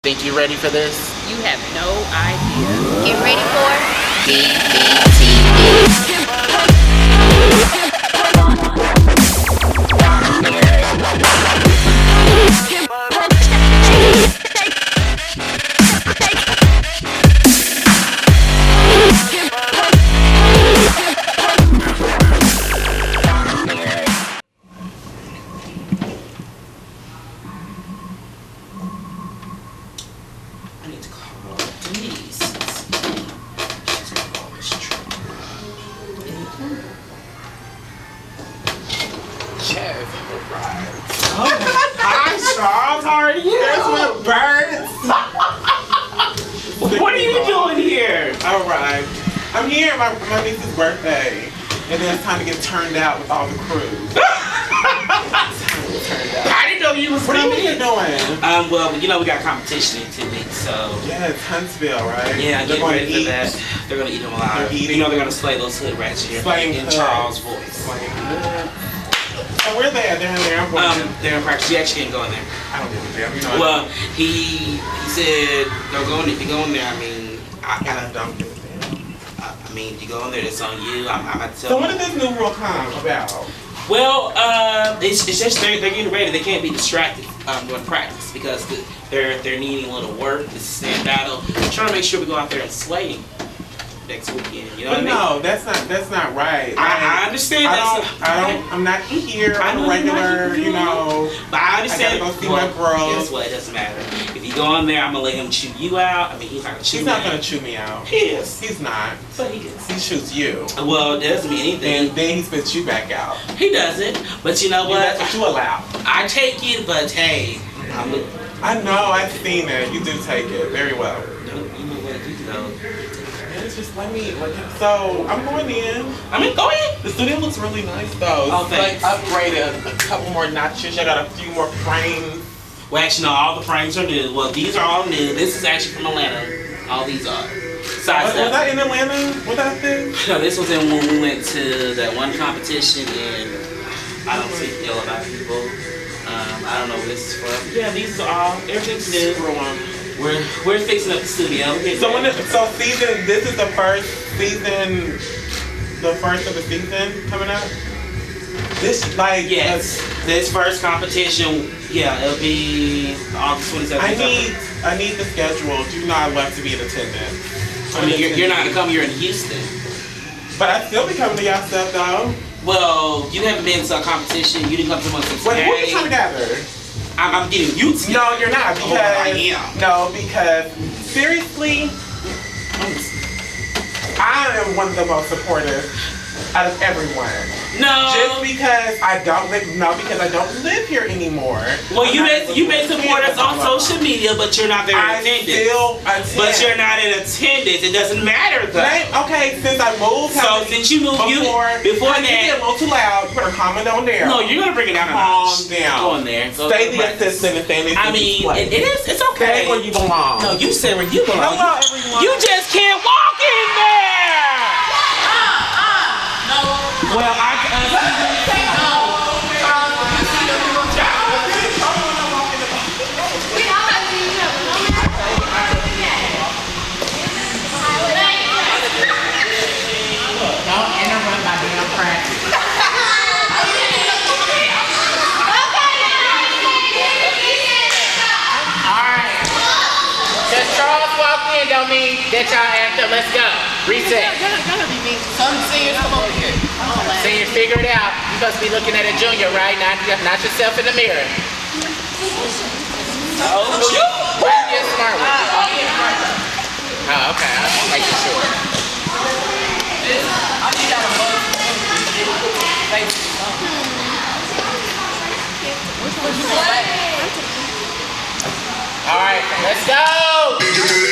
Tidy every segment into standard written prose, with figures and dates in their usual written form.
Think you ready for this? You have no idea. Get ready for DDTV. I need to call Denise. She's gonna go on this trip. Jeff, right. Hi, Charles. How are you? There's my birds. What are you doing here? All right. I'm here at my niece's birthday, and then it's time to get turned out with all the crew. I didn't know you was What are coming. you doing? Well, you know we got competition in 2 weeks, so Yeah, it's Huntsville, right? yeah, they're get going ready to for eat. that. They're gonna eat them alive. They're eating. You know they're gonna slay those hood rats here Slaying in hood. Charles' voice. So where they at? They're in there. I'm going. They're in practice. You actually can't go in there. I don't give a damn. You know. Well, he said don't go in. If you go in there, I mean, I don't give a damn. I mean, if you go in there, it's on you. I'm about to tell So you. when did this new rule come about? Well, it's just they're getting ready. They can't be distracted during practice because they're needing a little work. This is stand battle. I'm trying to make sure we go out there and slay next weekend. You know what I mean? No, that's not right. I understand that. I'm not here I on know a you're regular, not. you know. But I understand. I gotta go see my bro. Guess what? It doesn't matter. If you go in there, I'm gonna let him chew you out. I mean, he's not gonna chew He's me not out. gonna chew me out. He is. He's not. But he is. He shoots you. Well, it doesn't mean anything. And then he spits you back out. He doesn't. But you know what? That's what you allow. I take it, but hey, I know, I've seen it. You do take it very well. you know what? You know. It's just so I'm going in. I mean, go ahead. The studio looks really nice though. Oh, It's like thanks. upgraded a couple more notches. I got a few more frames. Well, actually, no, all the frames are new. Well, these are all new. This is actually from Atlanta. All these are. Was Besides that, that in Atlanta? Was that thing? no, this was in when we went to that one competition and I don't speak ill about people. I don't know what this is from. Yeah, these are all, everything's new. We're fixing up the studio. This is the first season, the first of the season coming up? Yes, this first competition, yeah, it'll be August 27th. I need the schedule. Do not love to be in attendance. I mean, you're not gonna come here in Houston. But I still be coming to y'all stuff though. Well, you haven't been to a competition. You didn't come to one since Wait, who are you trying to gather? I'm getting you to. No, you're not. Because I am. No, because seriously, I am one of the most supportive out of everyone. No. Just because I don't live here anymore. Well, you may support us on social media, but you're not there in attendance. Still attend. But you're not in attendance. It doesn't matter though. Okay, since I moved. So since you moved, before that, you get a little too loud. Put a comment on there. No, you're gonna bring it down a notch. Calm down. Go in there. Stay the assistant and stay in the I mean, it is. It's okay. Stay where you belong. No, you stay where you belong. Hello, everyone. You just can't walk in there. No. Well, Don't interrupt my damn practice. Alright. Just Charles walked in don't mean that y'all act up. Let's go. Reset. Some seniors come over here. Seniors, figure it out. You must be looking at a junior, right? Not yourself in the mirror. Oh, you're smart one. Oh, okay. I'm just making sure. All right, let's go.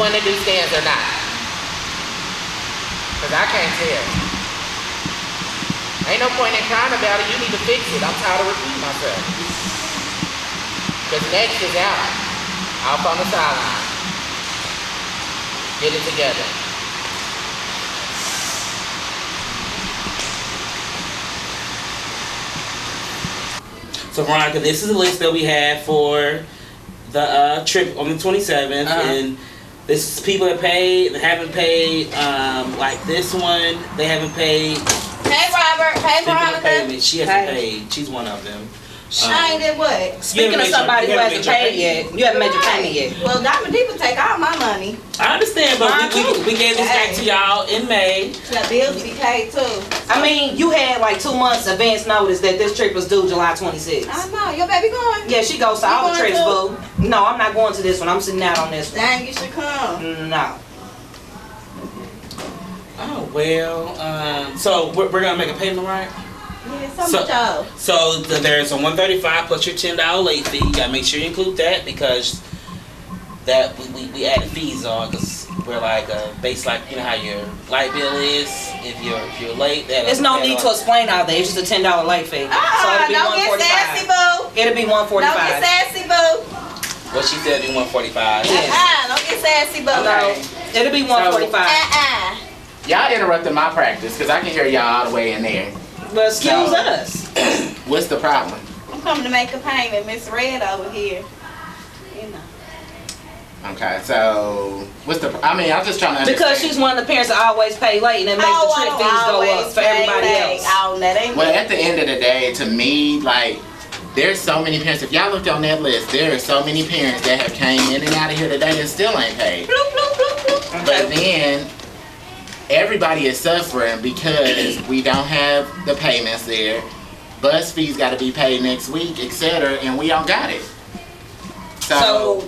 want to do stands or not? Because I can't tell. Ain't no point in crying about it. You need to fix it. I'm tired of repeating myself. Because next is out. Off on the sideline. Get it together. So Veronica, this is the list that we have for the trip on the 27th, and this is people that paid and haven't paid. Like this one, they haven't paid. Hey Robert, hey Veronica. She hasn't paid. She's one of them. I did what? Speaking of somebody who hasn't paid yet, you haven't made your payment yet. Well, Diamond people take all my money. I understand, but we gave this back to y'all in May. The bills be paid too. I mean, you had like 2 months advance notice that this trip was due July 26th. I know. Your baby going? Yeah, she goes to all the trips, boo. No, I'm not going to this one. I'm sitting out on this one. Dang, you should come. No. Oh well, so we're gonna make a payment, right? Yeah, so there's a $135 plus your $10 late fee. You gotta make sure you include that because that we added fees on because we're like based like you know how your light bill is. If you're late, there's no need to explain all that. It's just a $10 late fee. So it'll be don't get sassy, boo. It'll be $145. Don't get sassy, boo. What she said, be $145. Yes. Don't get sassy, boo. Okay. It'll be $145. Y'all interrupted my practice because I can hear y'all all the way in there. But excuse us. What's the problem? I'm coming to make a payment, Miss Red over here. You know. Okay, so what's the? I mean, I'm just trying to understand. Because she's one of the parents that always pay late and it makes the trip fees go up for everybody else. Well, at the end of the day, to me, like, there's so many parents. If y'all looked on that list, there are so many parents that have came in and out of here today and still ain't paid. Bloop, bloop, bloop, bloop. But then everybody is suffering because we don't have the payments there. Bus fees got to be paid next week, etc., and we don't got it. So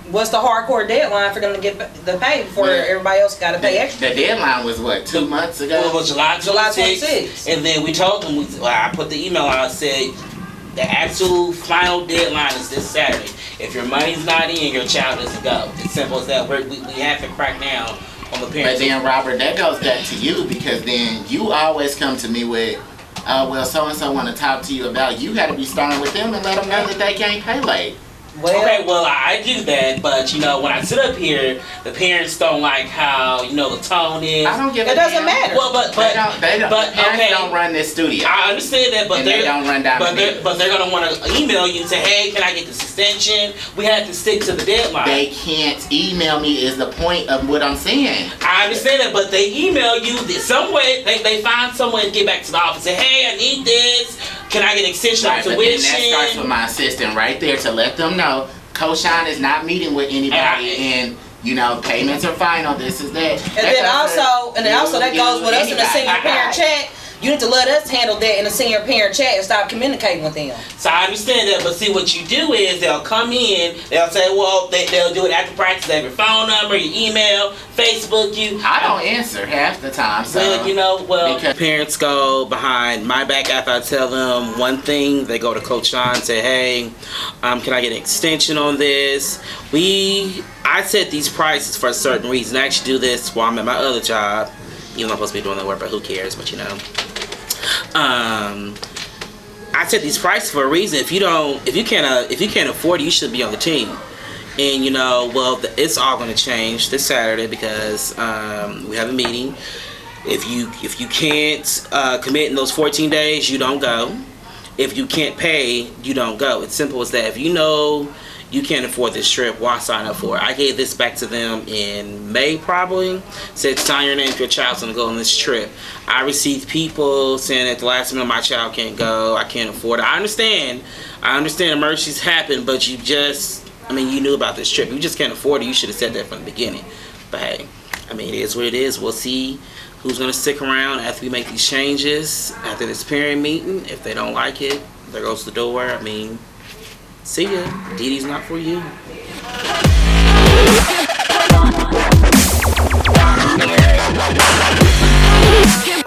what's the hardcore deadline for them to get the pay before everybody else got to pay extra? The deadline was what, 2 months ago? Well, it was July 26th. And then we told them, I put the email out and said, the actual final deadline is this Saturday. If your money's not in, your child doesn't go. It's simple as that. We have to crack down on the parents. But then, Robert, that goes back to you because then you always come to me with, well, so-and-so want to talk to you about, you got to be stern with them and let them know that they can't pay late. Well, okay, well, I do that, but, you know, when I sit up here, the parents don't like how, you know, the tone is. I don't give a damn. It doesn't matter. Well, but parents don't run this studio. I understand that, but they don't run Diamond but they're going to want to email you and say, hey, can I get this extension? We have to stick to the deadline. They can't email me is the point of what I'm saying. I understand that, but they email you some way, they find some way to get back to the office and say, hey, I need this. Can I get an extension on tuition? But then that starts with my assistant right there to let them know Coach Sean is not meeting with anybody and you know, payments are final, this is that. And then also that goes with us in the senior parent chat. You need to let us handle that in the senior parent chat and stop communicating with them. So I understand that, but see what you do is they'll come in, they'll say, well, they'll do it after practice, they have your phone number, your email, Facebook you. I don't answer half the time, so. Well, you know, because parents go behind my back after I tell them one thing, they go to Coach Sean and say, hey, can I get an extension on this? I set these prices for a certain reason. I actually do this while I'm at my other job. Even though I'm supposed to be doing that work, but who cares? But you know, I set these prices for a reason. If you can't afford it, you should be on the team. And you know, well, it's all going to change this Saturday because we have a meeting. If you can't commit in those 14 days, you don't go. If you can't pay, you don't go. It's simple as that. If you know you can't afford this trip, why sign up for it? I gave this back to them in May probably. Said sign your name if your child's gonna go on this trip. I received people saying at the last minute my child can't go, I can't afford it. I understand emergencies happen, but you knew about this trip. You just can't afford it, you should have said that from the beginning. But hey, I mean, it is what it is. We'll see who's gonna stick around after we make these changes, after this parent meeting. If they don't like it, there goes the door. I mean, see ya. DD's not for you. Give